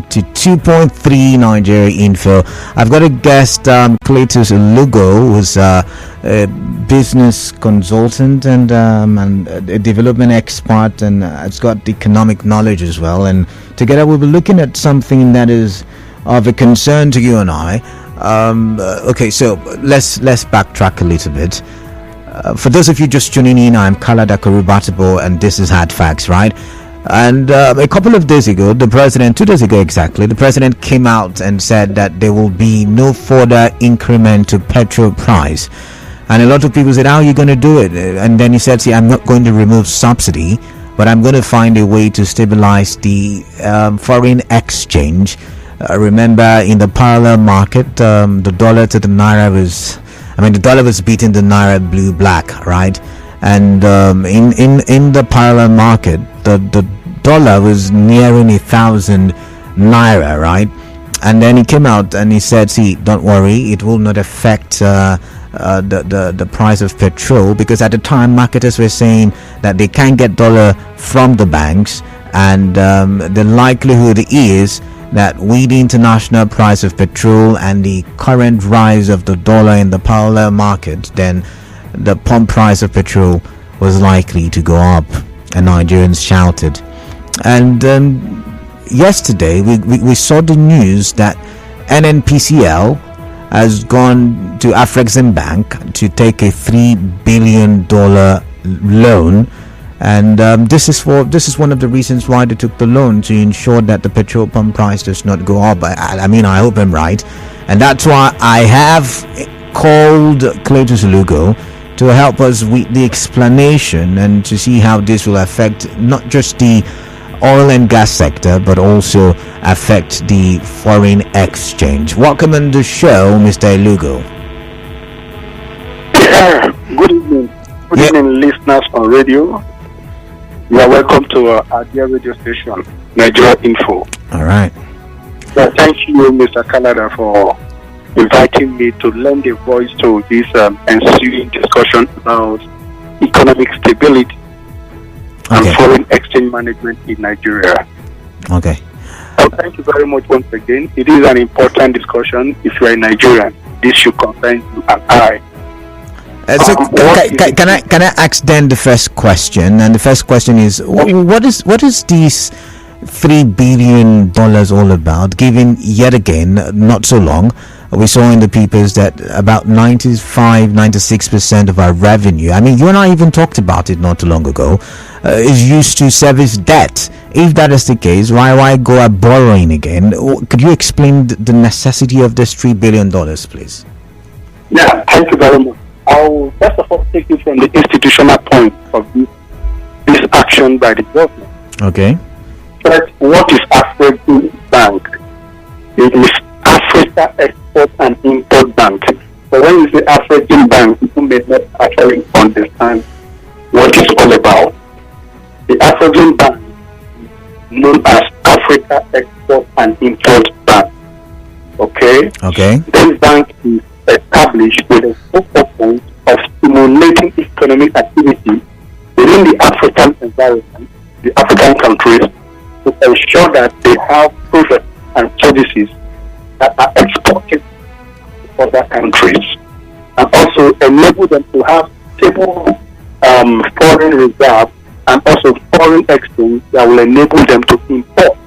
to 2.3 Nigeria info. I've got a guest, Cletus Ilugo, who's a business consultant and a development expert, and has got economic knowledge as well. And together we'll be looking at something that is of a concern to you and I. Okay, so let's backtrack a little bit. For those of you just tuning in, I'm Kalada Kurubatibo, and this is Hard Facts, right? And a couple of days ago, 2 days ago exactly, the president came out and said that there will be no further increment to petrol price. And a lot of people said, how are you going to do it? And then he said, see, I'm not going to remove subsidy, but I'm going to find a way to stabilize the foreign exchange. Remember, in the parallel market, the dollar to the naira the dollar was beating the naira blue-black, right? And in the parallel market, the dollar was nearing 1,000 naira, right? And then he came out and he said, see, don't worry, it will not affect the price of petrol, because at the time marketers were saying that they can't get dollar from the banks, and the likelihood is that with the international price of petrol and the current rise of the dollar in the parallel market, then the pump price of petrol was likely to go up, and Nigerians shouted. And yesterday we saw the news that NNPCL has gone to Afrexim Bank to take a $3 billion loan. And this is one of the reasons why they took the loan, to ensure that the petrol pump price does not go up. I hope I'm right, and that's why I have called Cletus Ilugo to help us with the explanation and to see how this will affect not just the oil and gas sector, but also affect the foreign exchange. Welcome on the show, Mr. Ilugo. Good evening. Good evening, listeners on radio. You are welcome to our dear radio station, Nigeria Info. All right. Well, thank you, Mr. Canada, for inviting me to lend a voice to this ensuing discussion about economic stability and foreign exchange management in Nigeria. Okay. Well, thank you very much once again. It is an important discussion. If you are a Nigerian, this should concern you and I. So can I ask then the first question? And the first question is, what is this $3 billion all about? Given yet again, not so long, we saw in the papers that about 96% of our revenue, you and I even talked about it not too long ago, is used to service debt. If that is the case, why go out borrowing again? Could you explain the necessity of this $3 billion, please? Yeah, thank you very much. I'll first of all take you from the institutional point of this action by the government. Okay. First, what is African Bank? It is Africa Export and Import Bank. So when you say African Bank, people may not actually understand what it's all about. The African Bank is known as Africa Export and Import Bank. Okay? Okay. This bank is established with a focus point of stimulating economic activity within the African environment, the African countries, to ensure that they have products and services that are exported to other countries, and also enable them to have stable foreign reserve and also foreign exchange that will enable them to import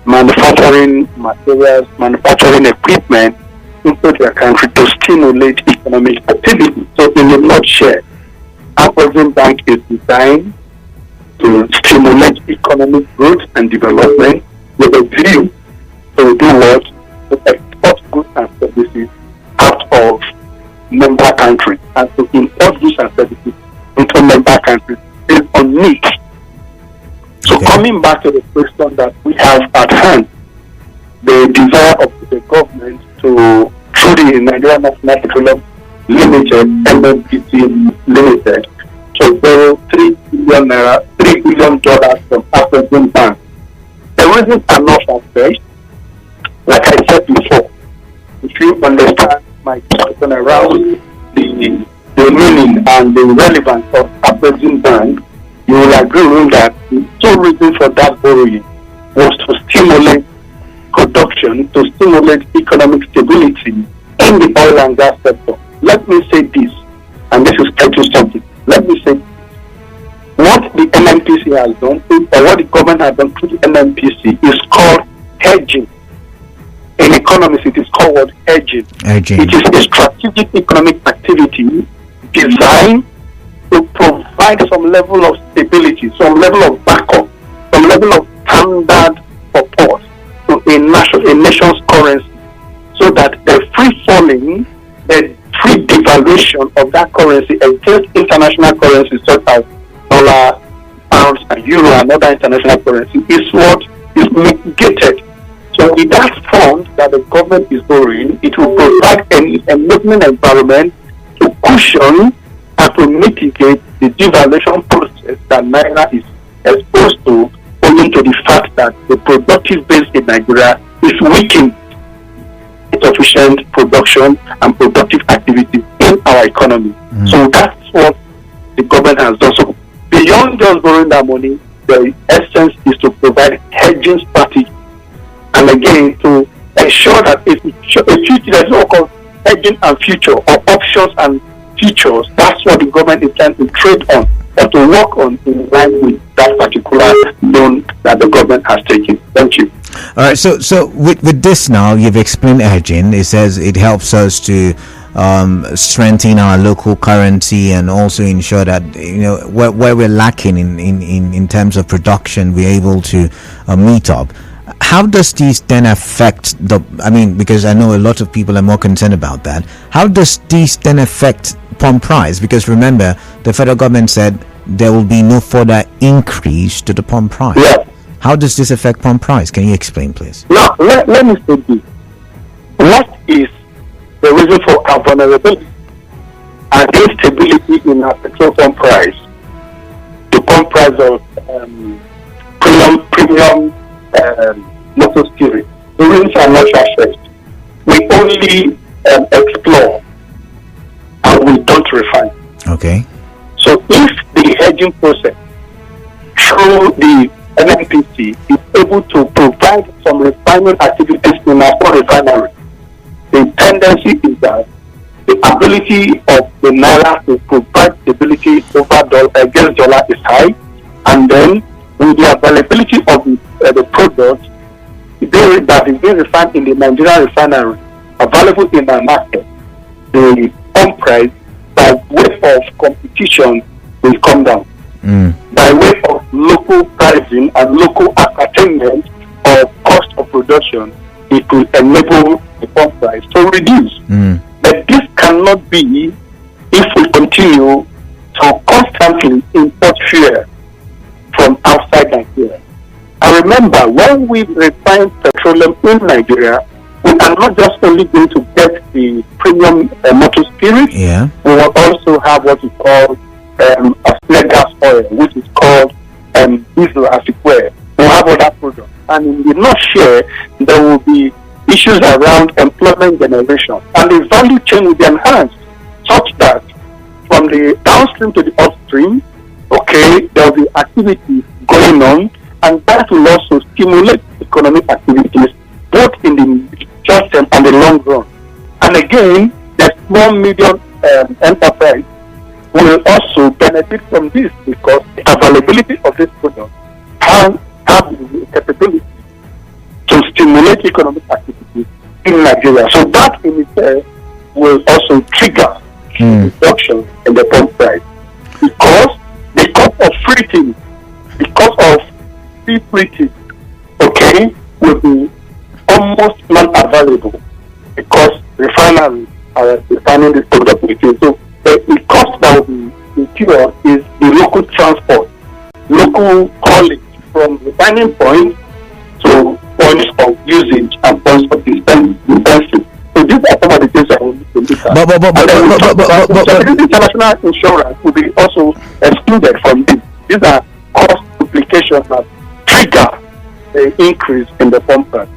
manufacturing materials, manufacturing equipment into their country to stimulate economic activity. So in a nutshell, African Bank is designed to stimulate economic growth and development with a view to do what? To export goods and services out of member countries and to import goods and services into member countries based on needs. So coming back to the question that we have at hand, the desire of the government to, through the Nigerian National Petroleum Limited, NNPCL Limited, to borrow $3 billion from African Bank. The reasons are not far-fetched. Like I said before, if you understand my question around the meaning and the relevance of African Bank, you will agree with that the two reasons for that borrowing was to stimulate production to stimulate economic stability in the oil and gas sector. Let me say this, and this is quite something. Let me say what the NNPC has done, or what the government has done through the NNPC, is called hedging. In economics, it is called what? Hedging. It is a strategic economic activity designed to provide some level of stability, some level of backup, some level of standard support to a nation's currency, so that the free falling, the free devaluation of that currency against international currencies such as dollar, pounds, and euro, and other international currency is what is mitigated. So with that fund that the government is borrowing, it will provide an enabling environment to cushion and to mitigate the devaluation process that Naira is exposed to, owing to the fact that the productive base in Nigeria is weakened. Insufficient production and productive activity in our economy. So that's what the government has done. So beyond just borrowing that money, the essence is to provide hedging strategy, and again to ensure that if there is no called hedging and future, or options and futures, that's what the government is trying to trade on, or to work on in line with that particular loan that the government has taken. Thank you. All right. So with this now, you've explained hedging. It says it helps us to strengthen our local currency, and also ensure that where we're lacking in terms of production, we're able to meet up. How does this then affect because I know a lot of people are more concerned about that. How does this then affect pump price? Because remember, the federal government said there will be no further increase to the pump price. Yeah. How does this affect pump price? Can you explain, please? Now, let me say this. What is the reason for our vulnerability and instability in our petrol pump price? The pump price of premium motor spirit. The reasons are not far-fetched. We only explore and we don't refine. Okay. So if the hedging process through the NNPC is able to provide some refinement activities in our own refinery, the tendency is that the ability of the Naira to provide stability over against dollar is high, and then with the availability of the product that is being refined in the Nigerian refinery available in the market, the pump price by way of competition will come down. By way of local pricing and local ascertainment of cost of production, it will enable the pump price to reduce. But this cannot be if we continue to constantly import fuel from outside Nigeria. And remember, when we refine petroleum in Nigeria, we are not just only going to get the premium motor spirit, we will also have what is called gas oil, which is called diesel as it were. We have other products, and in the North Share there will be issues around employment generation, and the value chain will be enhanced such that from the downstream to the upstream, there will be activities going on, and that will also stimulate economic activities both in the short term and the long run. And again, the small medium enterprise will also benefit from this, because the availability of this product have the capability to stimulate economic activity in Nigeria. So that in itself will also trigger reduction in the pump price, because the cost of freighting, the cost of sea freighting, will be almost non-available, because refineries are refining this product with it. So the cost that will be incurred is the local transport, local haulage from refining point to points of usage and points of dispensing. So these are some of the things that we need to look at. But international insurance will be also excluded from this. These are cost implications that trigger the increase in the pump price.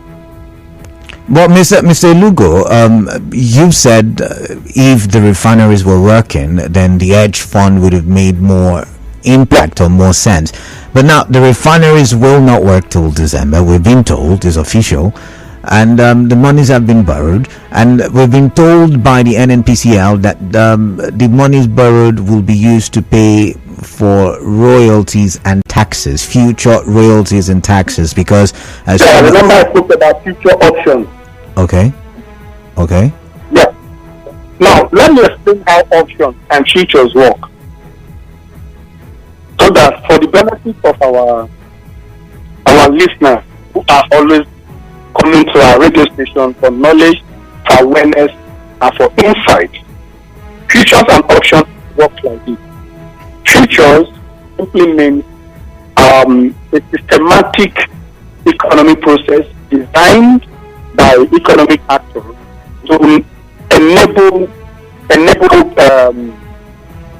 Well, Mr. Ilugo, you said if the refineries were working, then the hedge fund would have made more impact or more sense. But now the refineries will not work till December. We've been told, it's official. and the monies have been borrowed, and we've been told by the NNPCL that the monies borrowed will be used to pay for royalties and taxes, future royalties and taxes, because as remember I spoke about future options. Okay. Yeah. Now let me explain how options and futures work, so that for the benefit of our listeners who are always coming to our radio station for knowledge, for awareness, and for insight, futures and options work like this. Futures simply means a systematic economic process designed by economic actors to enable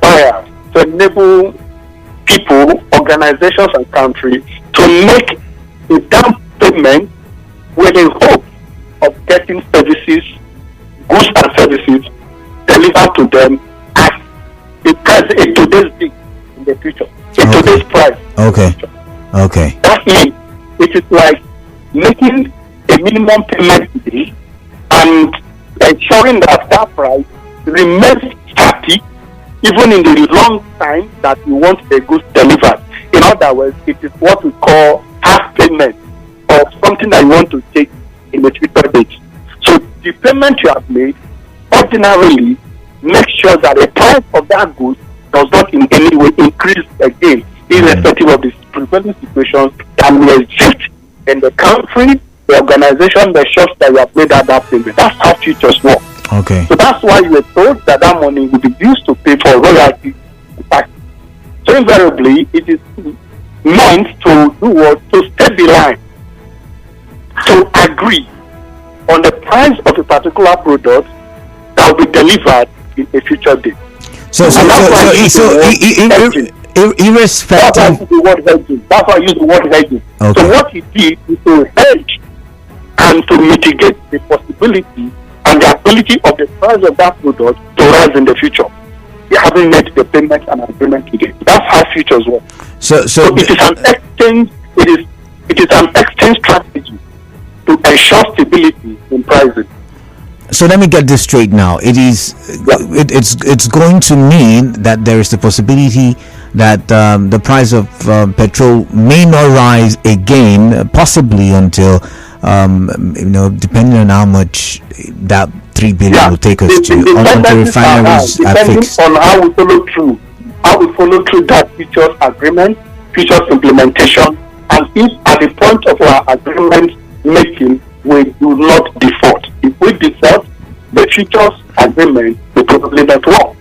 buyers, to enable people, organizations, and countries to make a down payment with a hope of getting services, goods and services delivered to them at today's date in the future, today's price. Okay. That means it is like making a minimum payment today and ensuring that price remains static even in the long time that you want the goods delivered. In other words, it is what we call half payment of something that you want to take in the future date. So the payment you have made ordinarily makes sure that the price of that good does not in any way increase again, irrespective of the prevailing situation that will exist in the country, the organization, the shops that you have made that payment. That's how futures work. Okay. So that's why you were told that money will be used to pay for royalties and taxes. So invariably, it is meant to do what? To stabilize, to agree on the price of a particular product that will be delivered in a future date. Irrespective. That's why I use the word hedging. Okay. So what he did is to hedge and to mitigate the possibility and the ability of the price of that product to rise in the future. They haven't made the payment and agreement today. That's how futures work. So it is an exchange. It is an exchange strategy to ensure stability in pricing. So let me get this straight now. It's going to mean that there is the possibility that the price of petrol may not rise again, possibly until depending on how much that 3 billion will take us to, until refineries are fixed. On how we follow through that futures agreement, futures implementation, and if at the point of our agreement making we do not default. If we default, the futures agreement will probably not work.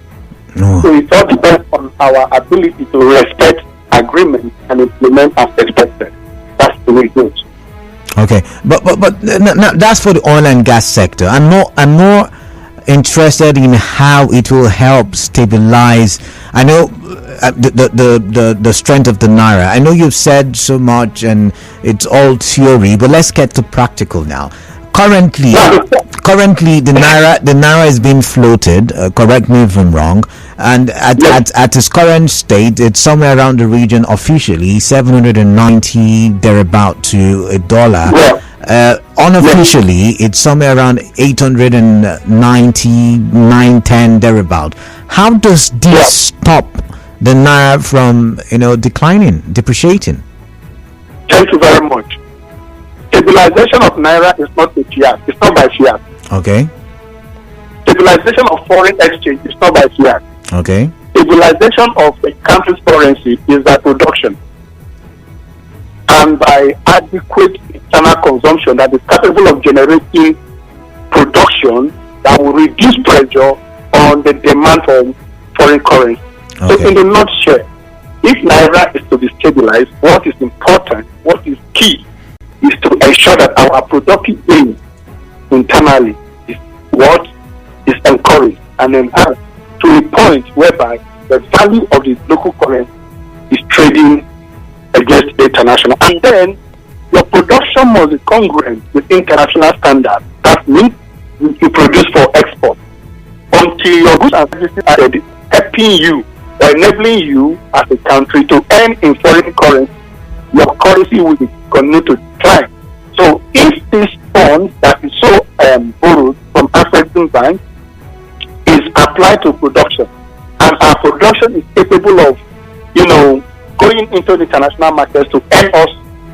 No. So it all depends on our ability to respect agreement and implement as expected. That's the way it goes. Okay, but that's for the oil and gas sector. I'm more interested in how it will help stabilize. I know the strength of the naira. I know you've said so much and it's all theory, but let's get to practical now. Currently the naira is being floated. Correct me if I'm wrong. And at its current state, it's somewhere around the region officially 790 thereabout to $1. Unofficially, it's somewhere around 890, 910 thereabout. How does this stop the naira from depreciating? Thank you very much. Stabilization of naira is not a fiat. It's not by fiat. Okay. Stabilization of foreign exchange is not by fiat. Okay. Stabilization of a country's currency is by production and by adequate internal consumption that is capable of generating production that will reduce pressure on the demand for foreign currency. Okay. So in the nutshell, if naira is to be stabilized, what is important, what is key, is to ensure that our productive base internally is what is encouraged and enhanced to a point whereby the value of the local currency is trading against the international. And then your production must be congruent with international standards. That means you produce for export. Until your goods and services are helping you or enabling you as a country to earn in foreign currency, your currency will continue to decline. So if this funds that is so borrowed from African banks is applied to production, and our production is capable of, going into the international markets to earn us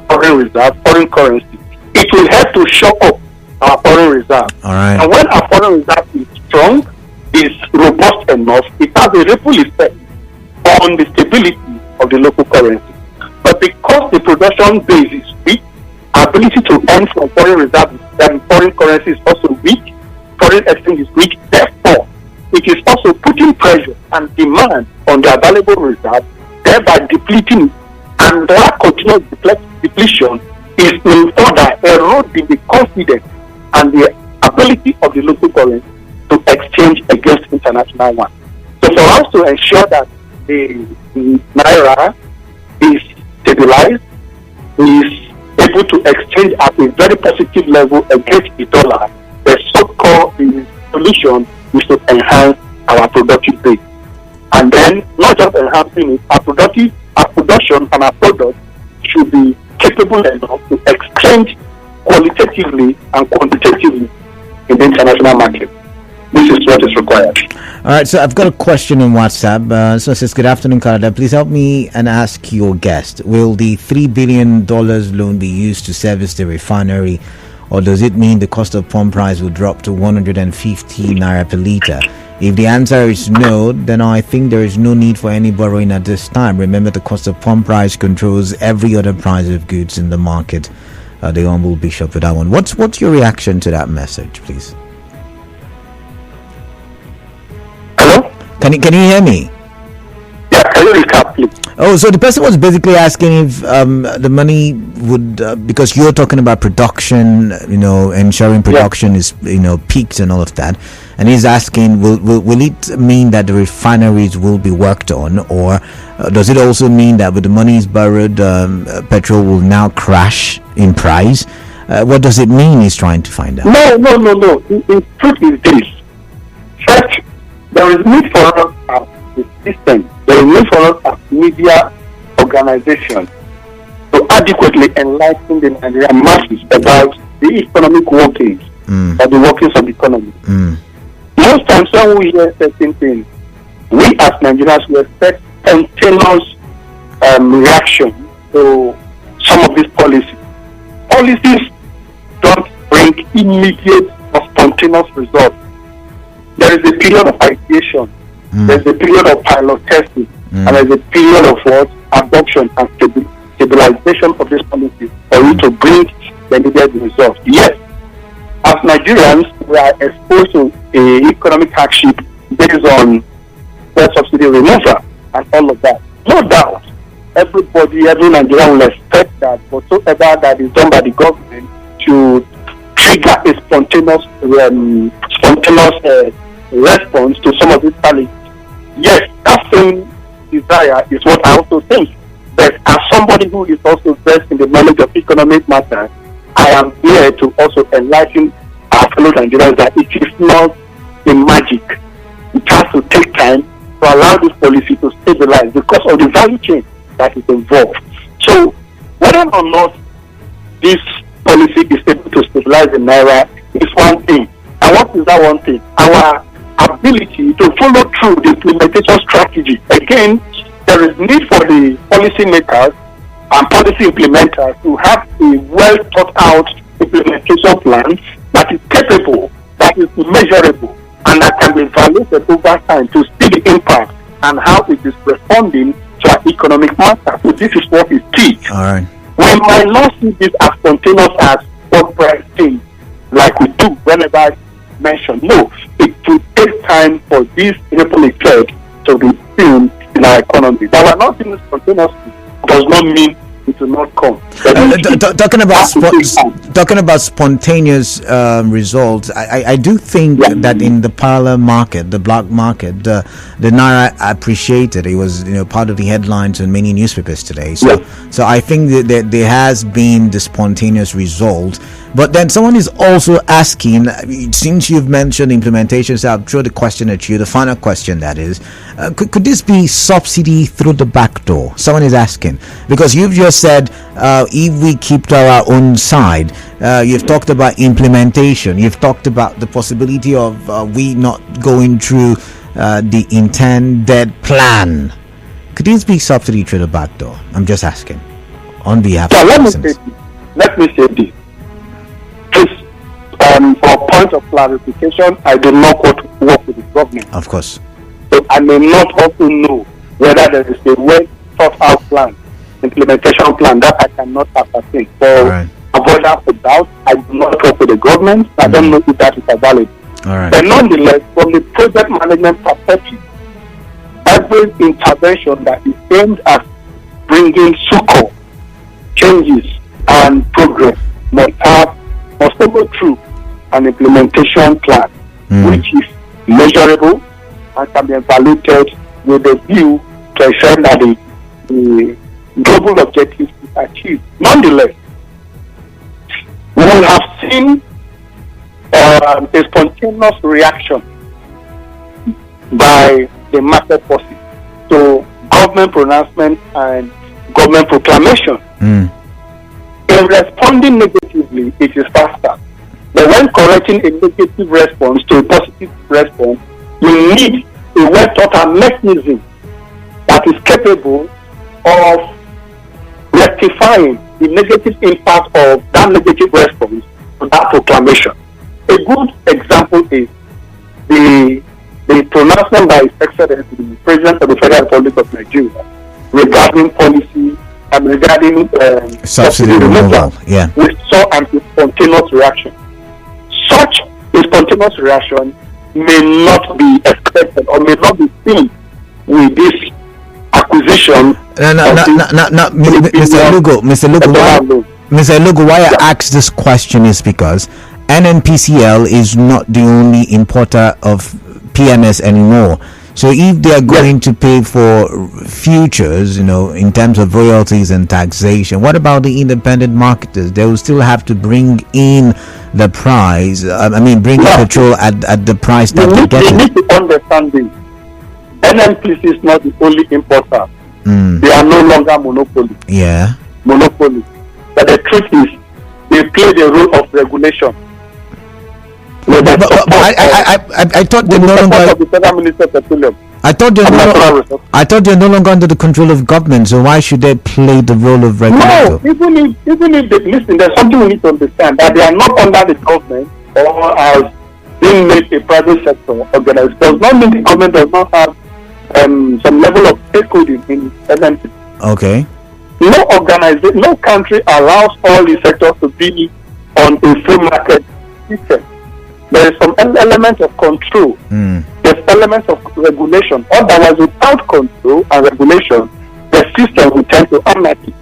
foreign reserve, foreign currency. It will help to shore up our foreign reserve. All right. And when our foreign reserve is strong, is robust enough, it has a ripple effect on the stability of the local currency. But because the production base is weak, our ability to earn from foreign reserve and foreign currency is also weak, foreign exchange is weak, therefore, it is also putting pressure and demand on the available reserve, thereby depleting it. And that continuous depletion is in further eroding the confidence and the ability of the local currency to exchange against international one. So for us to ensure that the Naira is stabilized, is able to exchange at a very positive level against the dollar, the so-called solution is to enhance our productive base. And then not just enhancing it, our production and our product should be capable enough to exchange qualitatively and quantitatively in the international market. This is what is required. All right, so I've got a question on WhatsApp. So it says, good afternoon, Canada. Please help me and ask your guest, will the $3 billion loan be used to service the refinery, or does it mean the cost of pump price will drop to 150 naira per litre? If the answer is no, then I think there is no need for any borrowing at this time. Remember, the cost of pump price controls every other price of goods in the market. The Honorable Bishop with that one. What's your reaction to that message, please? Hello? Can you hear me? Yeah, can you recap, please? Oh, so the person was basically asking if the money would, because you're talking about production, ensuring production is, peaked and all of that. And he's asking, will it mean that the refineries will be worked on, or does it also mean that with the monies borrowed, petrol will now crash in price? What does it mean? He's trying to find out. No. In truth is this. First, there is need for us as the system, there is need for us as media organizations to adequately enlighten the Nigerian masses about the economic workings or the workings of the economy. Most times when we hear certain things, we as Nigerians will expect spontaneous reaction to some of these policies. Policies don't bring immediate or spontaneous results. There is a period of ideation, there is a period of pilot testing, and there is a period of what? Adoption and stabilization of these policies for you to bring the needed results. Yes, as Nigerians, we are exposed to a economic hardship based on the subsidy removal and all of that. No doubt, every Nigerian will expect that whatsoever that is done by the government to trigger a spontaneous response to some of these challenges. Yes, that same desire is what I also think. But as somebody who is also versed in the knowledge of economic matters, I am here to also enlighten our fellow Nigerians that it is not a magic. It has to take time to allow this policy to stabilize because of the value chain that is involved. So, whether or not this policy is able to stabilize the Naira is one thing. And what is that one thing? Our ability to follow through the implementation strategy. Again, there is need for the policymakers and policy implementers to have a well thought out implementation plan that is capable, that is measurable, and that can be evaluated over time to see the impact and how it is responding to our economic matter. So this is what is key. All right. We might not see this as spontaneous as spot price thing, like we do whenever I mention. No, it will take time for this ripple effect to be seen in our economy. That we're not seeing it spontaneously does not mean it will not come. Talking about spontaneous results, I do think that in the parallel market, the black market, the Naira appreciated. It was part of the headlines in many newspapers today. So I think that there has been the spontaneous result. But then someone is also asking, since you've mentioned implementation, so I'll throw the question at you, the final question that is, could this be subsidy through the back door? Someone is asking, because you've just just said if we keep to our own side. You've talked about implementation. You've talked about the possibility of we not going through the intended plan. Could this be subsidy through the back door? I'm just asking on behalf of citizens. Let me say this. Please, for point of clarification, I do not want to work with the government. Of course. So I may not also know whether there is a well thought out plan, implementation plan that I cannot ascertain. So avoidance of doubt, I do not work with the government. I don't know if that is valid. But nonetheless, from the project management perspective, every intervention that is aimed at bringing succor, changes, and progress must follow through an implementation plan, which is measurable and can be evaluated with a view to ensure that the global objectives is achieved. Nonetheless, we have seen a spontaneous reaction by the market forces to government pronouncement and government proclamation. In responding negatively, it is faster. But when correcting a negative response to a positive response, you need a well thought out mechanism that is capable of rectifying the negative impact of that negative response to that proclamation. A good example is the pronouncement by His Excellency, the President of the Federal Republic of Nigeria, regarding policy and regarding subsidy removal. Yeah. We saw a spontaneous reaction. Such a spontaneous reaction may not be expected or may not be seen with this acquisition. Mr. Ilugo, why I ask this question is because NNPCL is not the only importer of PMS anymore. So if they are going to pay for futures, in terms of royalties and taxation, what about the independent marketers? They will still have to bring in the price. Bring the petrol at the price that they get. You need to understand this. NNPC is not the only importer. They are no longer monopoly. Yeah. Monopoly. But the truth is, they play the role of regulation. I thought they no longer. I thought they're no longer under the control of government. So why should they play the role of regulator? No, even if they listen, there's something we need to understand, that they are not under the government or as being made a private sector organized. Does not mean the government does not have some level of stakeholding in NNPC. Okay. No organization, no country allows all the sectors to be on a free market system. There is some element of control. There's elements of regulation. Otherwise, without control and regulation, the system will tend to anarchy.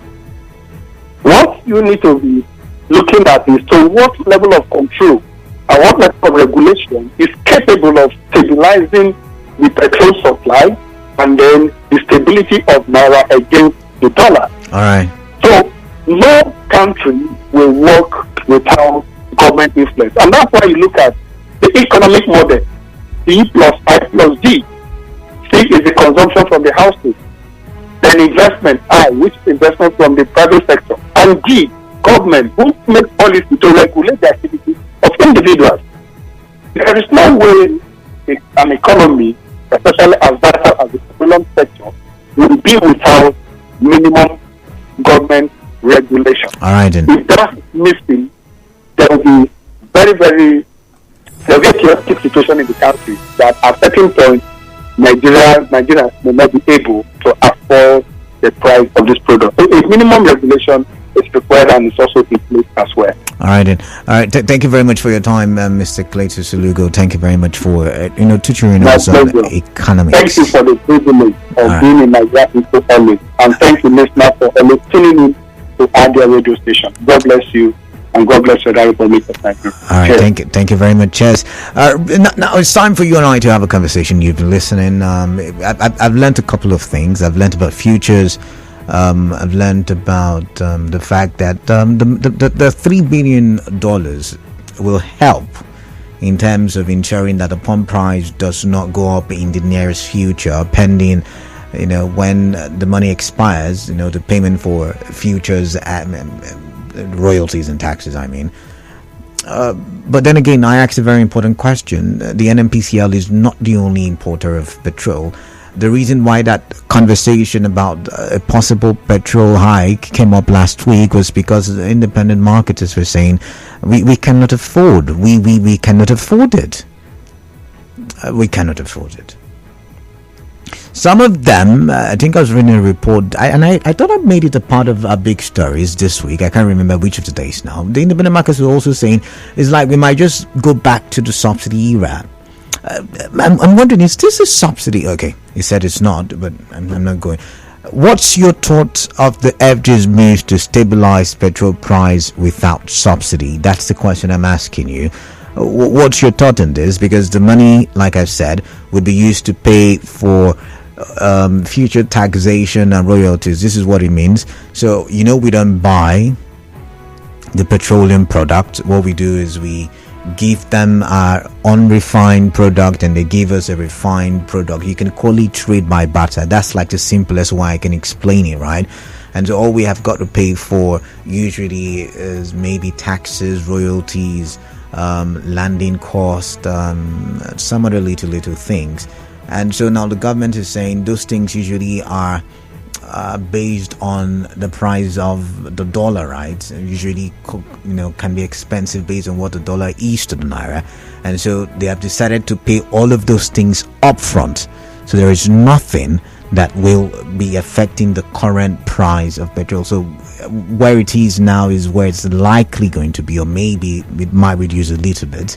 What you need to be looking at is to what level of control and what level of regulation is capable of stabilizing the petrol supply and then the stability of Naira against the dollar. All right. So, no country will work without government influence. And that's why you look at the economic model. C plus I plus D. C is the consumption from the household. Then investment, I, which is investment from the private sector. And D, government, who makes policy to regulate the activities of individuals. There is no way an economy, especially as vital as the petroleum sector, will be without minimum government regulation. All right, then. If that is missing, there will be very chaotic situation in the country that at certain point Nigeria may not be able to afford the price of this product. So a minimum regulation is required and it's also in place as well. All right, then. All right. Thank you very much for your time, Mr. Cletus Ilugo. Thank you very much for tutoring us on economics. Thank you for the privilege of being in Nigeria always, and thank you, listeners, for always tuning in to our radio station. God bless you. And God bless you, Republic of Nigeria. All right, thank you very much. Cheers. Now it's time for you and I to have a conversation. You've been listening. I've learned a couple of things. I've learned about futures. I've learned about the fact that the $3 billion will help in terms of ensuring that the pump price does not go up in the nearest future, pending when the money expires, the payment for futures, royalties and taxes, I mean. But then again, I asked a very important question. The NNPCL is not the only importer of petrol. The reason why that conversation about a possible petrol hike came up last week was because the independent marketers were saying we cannot afford. We cannot afford it. We cannot afford it. Some of them, I think I was reading a report, I thought I made it a part of our big stories this week. I can't remember which of the days now. The independent marketers were also saying it's like we might just go back to the subsidy era. I'm wondering, is this a subsidy? Okay, he said it's not, but I'm not going. What's your thought of the FG's move to stabilize petrol price without subsidy? That's the question I'm asking you. What's your thought on this? Because the money, like I said, would be used to pay for future taxation and royalties. This is what it means. So, we don't buy the petroleum product. What we do is we give them our unrefined product and they give us a refined product. You can call it trade by barter. That's like the simplest way I can explain it, right? And so all we have got to pay for usually is maybe taxes, royalties, landing cost, some other little things. And so now the government is saying those things usually are based on the price of the dollar, right? Usually, can be expensive based on what the dollar is to the naira. And so they have decided to pay all of those things up front. So there is nothing that will be affecting the current price of petrol. So where it is now is where it's likely going to be, or maybe it might reduce a little bit.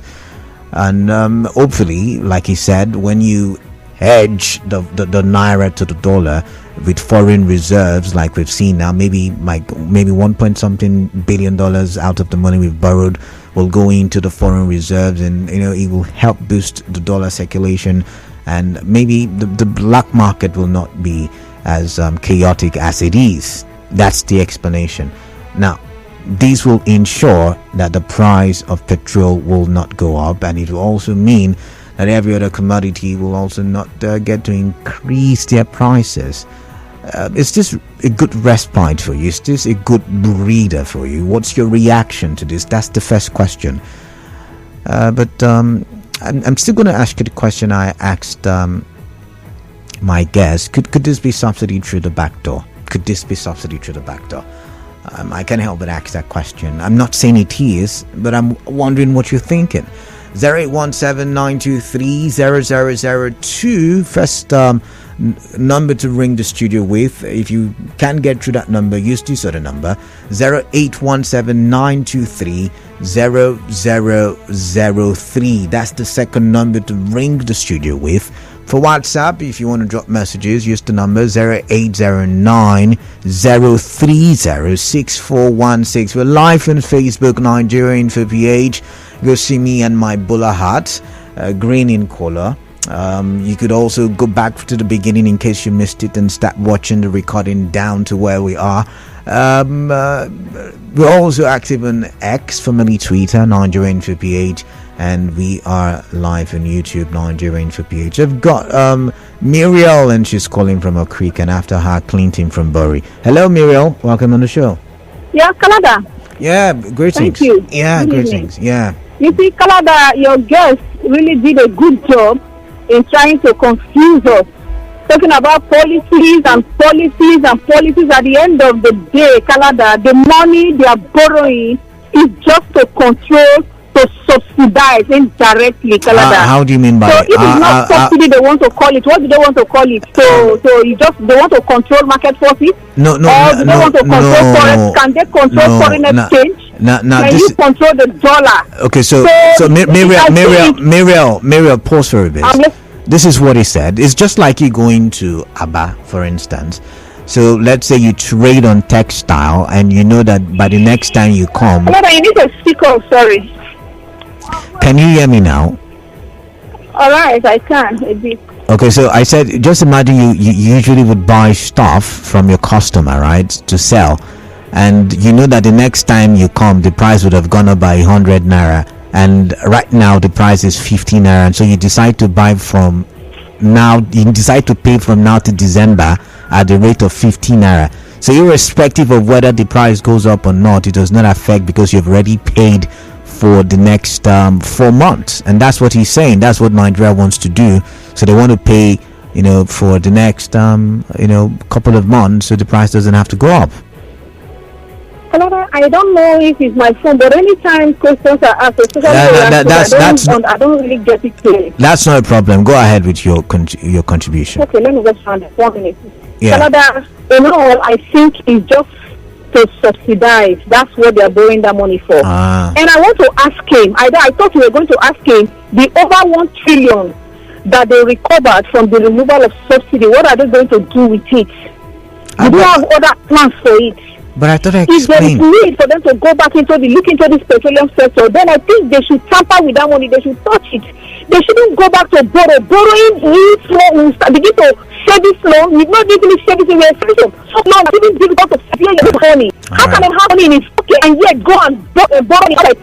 And hopefully, like he said, when you hedge the naira to the dollar with foreign reserves, like we've seen now, maybe 1 point something billion dollars out of the money we've borrowed will go into the foreign reserves, and it will help boost the dollar circulation, and maybe the black market will not be as chaotic as it is. That's the explanation. Now, this will ensure that the price of petrol will not go up, and it will also mean that every other commodity will also not get to increase their prices. Is this a good respite for you? Is this a good breather for you? What's your reaction to this? That's the first question. But I'm still going to ask you the question I asked my guest. Could this be subsidy through the back door? Could this be subsidy through the back door? I can't help but ask that question. I'm not saying it is, but I'm wondering what you're thinking. 0817-923-0002. First number to ring the studio with. If you can get through that number, use this other number, 0817-923-0003. That's the second number to ring the studio with. For WhatsApp, if you want to drop messages, use the number 0809-030-6416. We're live on Facebook, Nigeria Info PH. Go see me and my bowler hat, green in color. You could also go back to the beginning in case you missed it and start watching the recording down to where we are. We're also active on X, formerly Twitter, Nigeria Info PH. And we are live on YouTube, Nigeria Info PH. I've got Muriel, and she's calling from Oak Creek, and after her, Clinton from Bury. Hello, Muriel. Welcome on the show. Yeah, Canada. Yeah, greetings. Thank you. Yeah, greetings. Yeah. You see, Canada, your guest really did a good job in trying to confuse us. Talking about policies and policies and policies. At the end of the day, Canada, the money they are borrowing is just to control, to subsidize indirectly, Canada. How do you mean by? So if it's not subsidy, they want to call it. What do they want to call it? So they want to control market forces. No. Or do they want to control forex? Can they control foreign exchange? Can you control the dollar? Okay, so Muriel, pause for a bit. This is what he said. It's just like you going to Aba, for instance. So let's say you trade on textile, and you know that by the next time you come. No, you need to speak up. Sorry. Can you hear me now? All right, I can a bit. Okay, so I said, just imagine you usually would buy stuff from your customer, right, to sell, and you know that the next time you come, the price would have gone up by 100 naira, and right now the price is 50 naira, and so you decide to buy from now, you decide to pay from now to December at the rate of 15 naira. So irrespective of whether the price goes up or not, it does not affect because you've already paid for the next 4 months. And that's what he's saying. That's what Nigeria wants to do. So they want to pay, for the next couple of months, so the price doesn't have to go up. Hello, I don't know if it's my phone, but anytime questions are asked, especially I don't really get it clear. That's not a problem. Go ahead with your contribution. Okay, let me just find it. 1 minute. Yeah. Canada, I think it's just to subsidize. That's what they're borrowing that money for. And I want to ask him. I thought we were going to ask him the over 1 trillion that they recovered from the removal of subsidy. What are they going to do with it? Do they have other plans for it? But I thought I explained. If there is need for them to go back look into this petroleum sector, then I think they should tamper with that money. They should touch it. They shouldn't go back to borrowing new slow, begin to save this loan. We've not even saved it in the expensive. So now it's even difficult to save your money. How can they have money in its pocket and yet go and borrow it?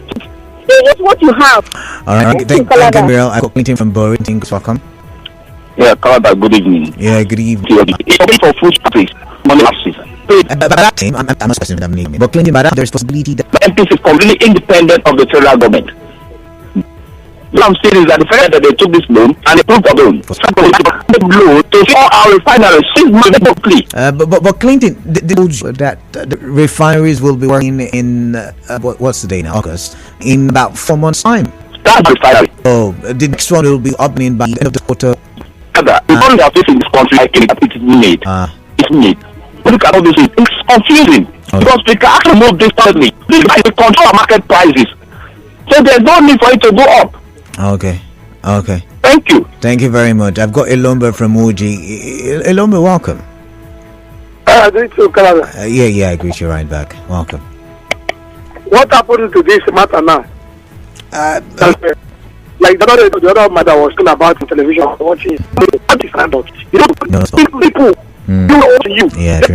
It's what you have. All right. Thank you, Muriel. I got Clinton from Boring. Thanks, welcome. Yeah, Kalada, good evening. Yeah, good evening. It's for food space, money lapses. By that time, I'm not specific with that name, but Clinton, by that, there's possibility that the MPC is completely independent of the federal government. What I'm saying is that the fact that they took this loan and they proved the loan, the loan to all our refineries, 6 months quickly. But Clinton, that the refineries will be working in what's the day now? August, in about 4 months' time. That's the refinery. Oh, the next one will be opening by the end of the quarter. The problem that facing this country, I think it is made. It's made. Look at all this. It's confusing because we can actually move this differently. This is to control our market prices. So there's no need for it to go up. Okay. Thank you. Thank you very much. I've got Elombe from Uji. Elombe, welcome. I agree to Canada. Yeah, I greet you right back. Welcome. What happened to this matter now? Like the other mother was talking about in television, watching. What is that? People do what to you. Yeah, true.